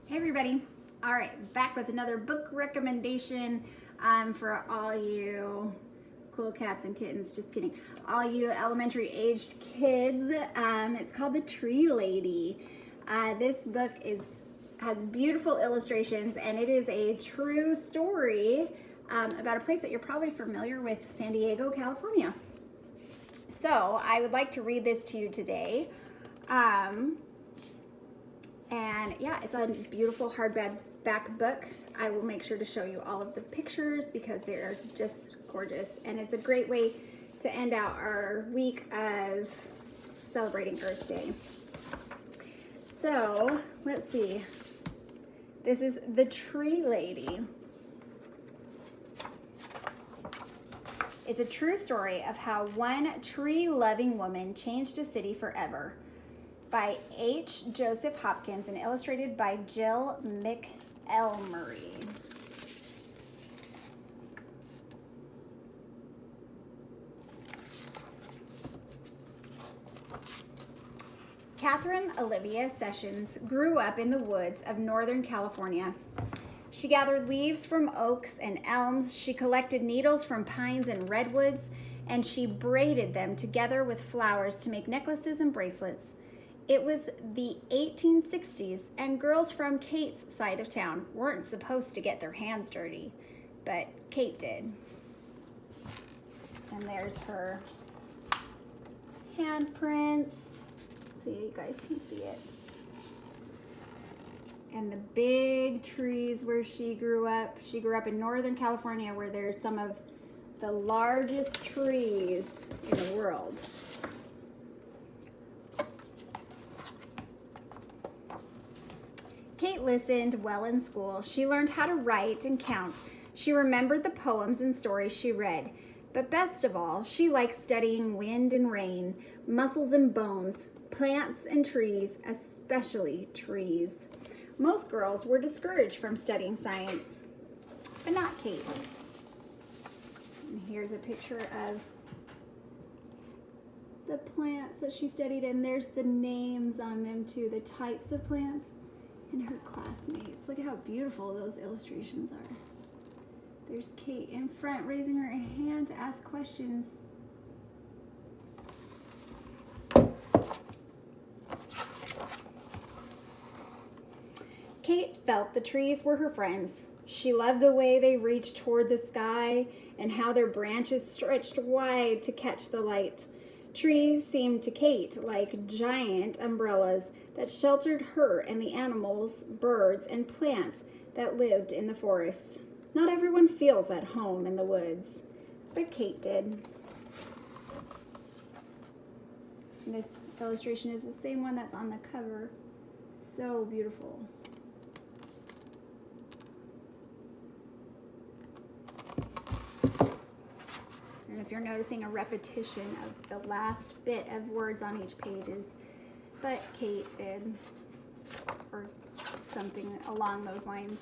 Hey everybody. All right, back with another book recommendation for all you cool cats and kittens. Just kidding. All you elementary aged kids. It's called The Tree Lady. This book has beautiful illustrations, and it is a true story about a place that you're probably familiar with, San Diego, California. So I would like to read this to you today. And yeah, it's a beautiful hardback book. I will make sure to show you all of the pictures because they're just gorgeous. And it's a great way to end out our week of celebrating Earth Day. So let's see. This is The Tree Lady. It's a true story of how one tree-loving woman changed a city forever. By H. Joseph Hopkins and illustrated by Jill McElmurray. Catherine Olivia Sessions grew up in the woods of Northern California. She gathered leaves from oaks and elms, she collected needles from pines and redwoods, and she braided them together with flowers to make necklaces and bracelets. It was the 1860s, and girls from Kate's side of town weren't supposed to get their hands dirty, but Kate did. And there's her handprints. See, you guys can see it. And the big trees where she grew up. She grew up in Northern California, where there's some of the largest trees in the world. Kate listened well in school. She learned how to write and count. She remembered the poems and stories she read. But best of all, she liked studying wind and rain, muscles and bones, plants and trees, especially trees. Most girls were discouraged from studying science, but not Kate. And here's a picture of the plants that she studied, and there's the names on them too, the types of plants. And her classmates. Look at how beautiful those illustrations are. There's Kate in front raising her hand to ask questions. Kate felt the trees were her friends. She loved the way they reached toward the sky and how their branches stretched wide to catch the light. Trees seemed to Kate like giant umbrellas that sheltered her and the animals, birds, and plants that lived in the forest. Not everyone feels at home in the woods, but Kate did. And this illustration is the same one that's on the cover. So beautiful. And if you're noticing a repetition of the last bit of words on each page is, but Kate did, or something along those lines.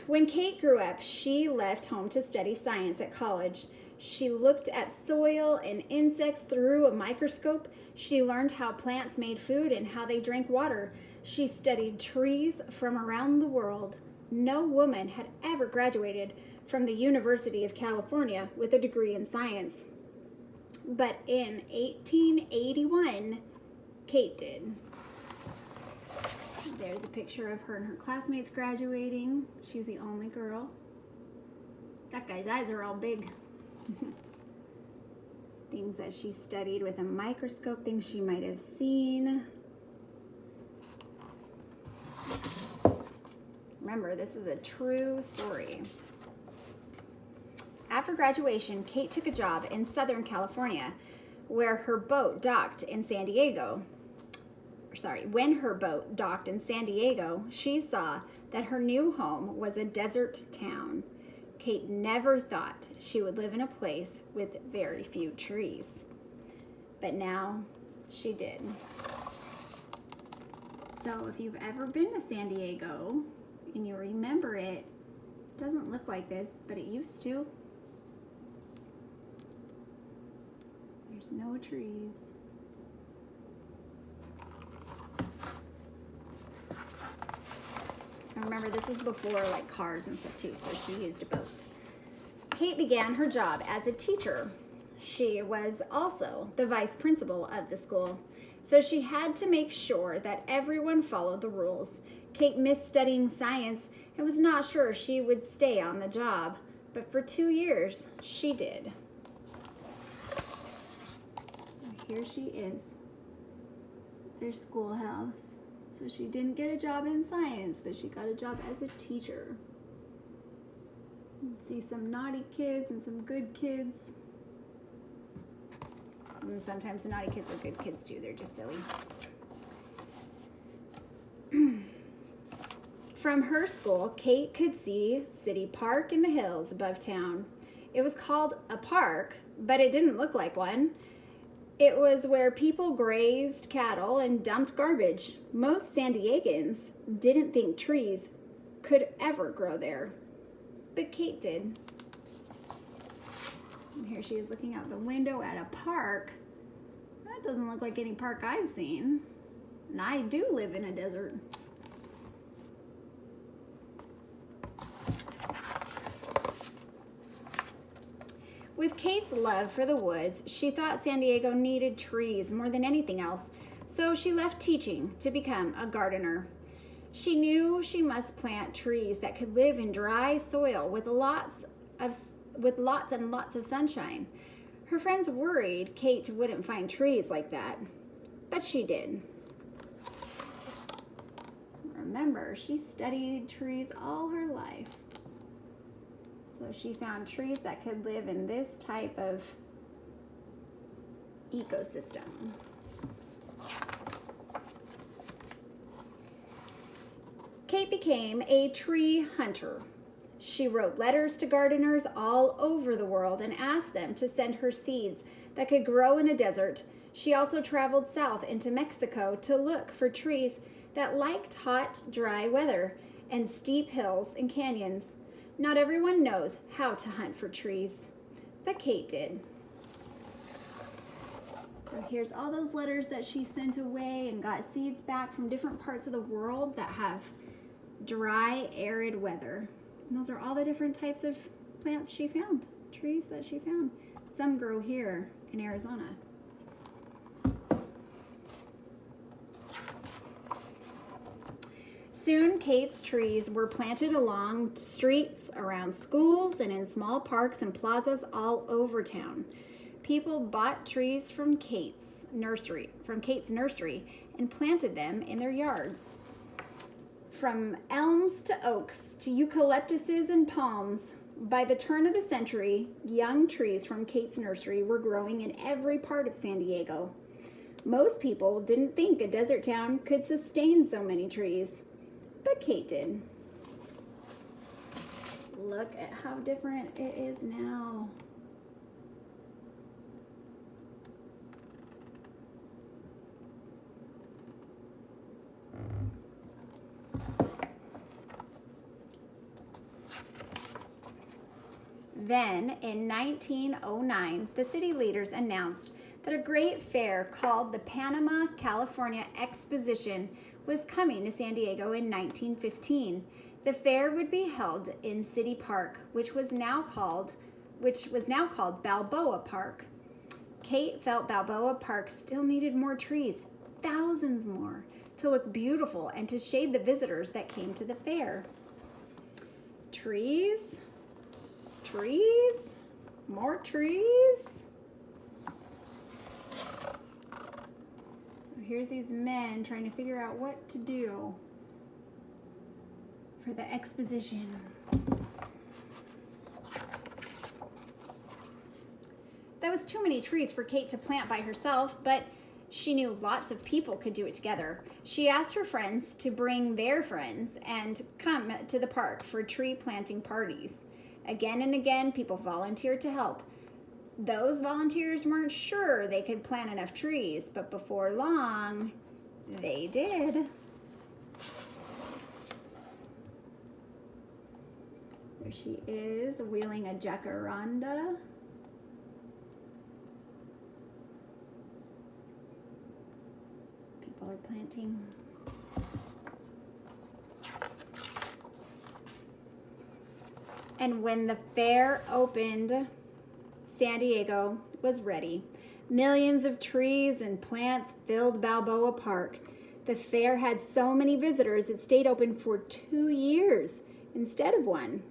When Kate grew up, she left home to study science at college. She looked at soil and insects through a microscope. She learned how plants made food and how they drank water. She studied trees from around the world. No woman had ever graduated from the University of California with a degree in science. But in 1881, Kate did. There's a picture of her and her classmates graduating. She's the only girl. That guy's eyes are all big. Things that she studied with a microscope, things she might have seen. Remember, this is a true story. After graduation, Kate took a job in Southern California, where her boat docked in San Diego. When her boat docked in San Diego, she saw that her new home was a desert town. Kate never thought she would live in a place with very few trees. But now she did. So if you've ever been to San Diego and you remember it, it doesn't look like this, but it used to. There's no trees. remember this was before like cars and stuff too, so she used a boat. Kate began her job as a teacher. She was also the vice principal of the school, so she had to make sure that everyone followed the rules. Kate missed studying science and was not sure she would stay on the job, but for 2 years, she did. Here she is, their schoolhouse. So she didn't get a job in science, but she got a job as a teacher. You see some naughty kids and some good kids. And sometimes the naughty kids are good kids too, they're just silly. From her school, Kate could see City Park in the hills above town. It was called a park, but it didn't look like one. It was where people grazed cattle and dumped garbage. Most San Diegans didn't think trees could ever grow there, but Kate did. And here she is looking out the window at a park. That doesn't look like any park I've seen. And I do live in a desert. With Kate's love for the woods, she thought San Diego needed trees more than anything else, so she left teaching to become a gardener. She knew she must plant trees that could live in dry soil with lots and lots of sunshine. Her friends worried Kate wouldn't find trees like that, but she did. Remember, she studied trees all her life. So she found trees that could live in this type of ecosystem. Kate became a tree hunter. She wrote letters to gardeners all over the world and asked them to send her seeds that could grow in a desert. She also traveled south into Mexico to look for trees that liked hot, dry weather and steep hills and canyons. Not everyone knows how to hunt for trees, but Kate did. So here's all those letters that she sent away and got seeds back from different parts of the world that have dry, arid weather. And those are all the different types of plants she found, trees that she found. Some grow here in Arizona. Soon, Kate's trees were planted along streets, around schools, and in small parks and plazas all over town. People bought trees from Kate's nursery, and planted them in their yards. From elms to oaks to eucalyptuses and palms, by the turn of the century, young trees from Kate's nursery were growing in every part of San Diego. Most people didn't think a desert town could sustain so many trees, but Kate did. Look at how different it is now. Then, in 1909, the city leaders announced that a great fair called the Panama, California Exposition was coming to San Diego in 1915. The fair would be held in City Park, which was now called Balboa Park. Kate felt Balboa Park still needed more trees, thousands more, to look beautiful and to shade the visitors that came to the fair. Trees, more trees. Here's these men trying to figure out what to do for the exposition. That was too many trees for Kate to plant by herself, but she knew lots of people could do it together. She asked her friends to bring their friends and come to the park for tree planting parties. Again and again, people volunteered to help. Those volunteers weren't sure they could plant enough trees, but before long, they did. There she is, wheeling a jacaranda. People are planting. And when the fair opened, San Diego was ready. Millions of trees and plants filled Balboa Park. The fair had so many visitors it stayed open for 2 years instead of 1.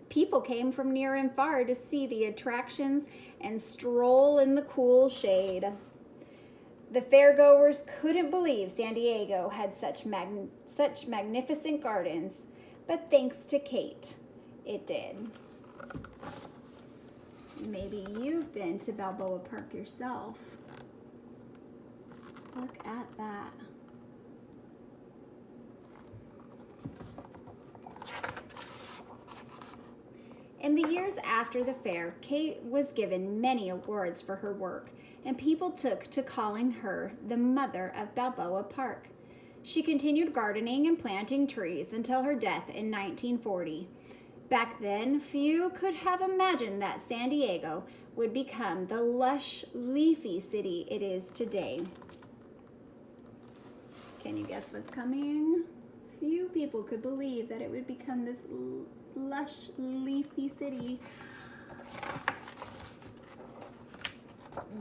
People came from near and far to see the attractions and stroll in the cool shade. The fairgoers couldn't believe San Diego had such magnificent gardens, but thanks to Kate, it did. Maybe you've been to Balboa Park yourself. Look at that. In the years after the fair, Kate was given many awards for her work, and people took to calling her the mother of Balboa Park. She continued gardening and planting trees until her death in 1940. Back then, few could have imagined that San Diego would become the lush, leafy city it is today. Can you guess what's coming? Few people could believe that it would become this lush, leafy city.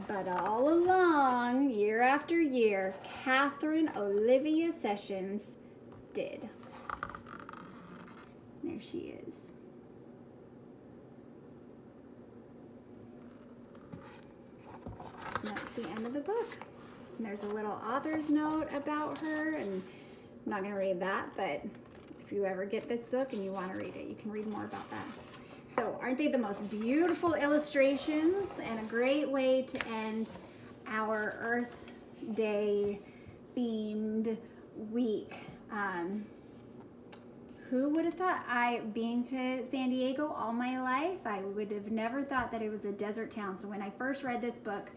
But all along, year after year, Catherine Olivia Sessions did. There she is. That's the end of the book. And there's a little author's note about her, and I'm not going to read that, but if you ever get this book and you want to read it, you can read more about that. So aren't they the most beautiful illustrations and a great way to end our Earth Day themed week? Who would have thought, being to San Diego all my life, I would have never thought that it was a desert town. So when I first read this book,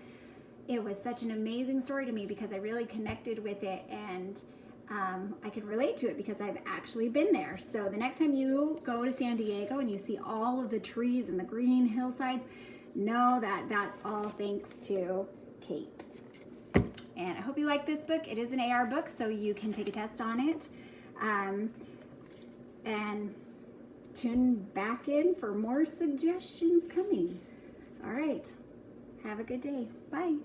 it was such an amazing story to me because I really connected with it, and I could relate to it because I've actually been there. So the next time you go to San Diego and you see all of the trees and the green hillsides, know that that's all thanks to Kate. And I hope you like this book. It is an AR book, so you can take a test on it. And tune back in for more suggestions coming. All right. Have a good day. Bye.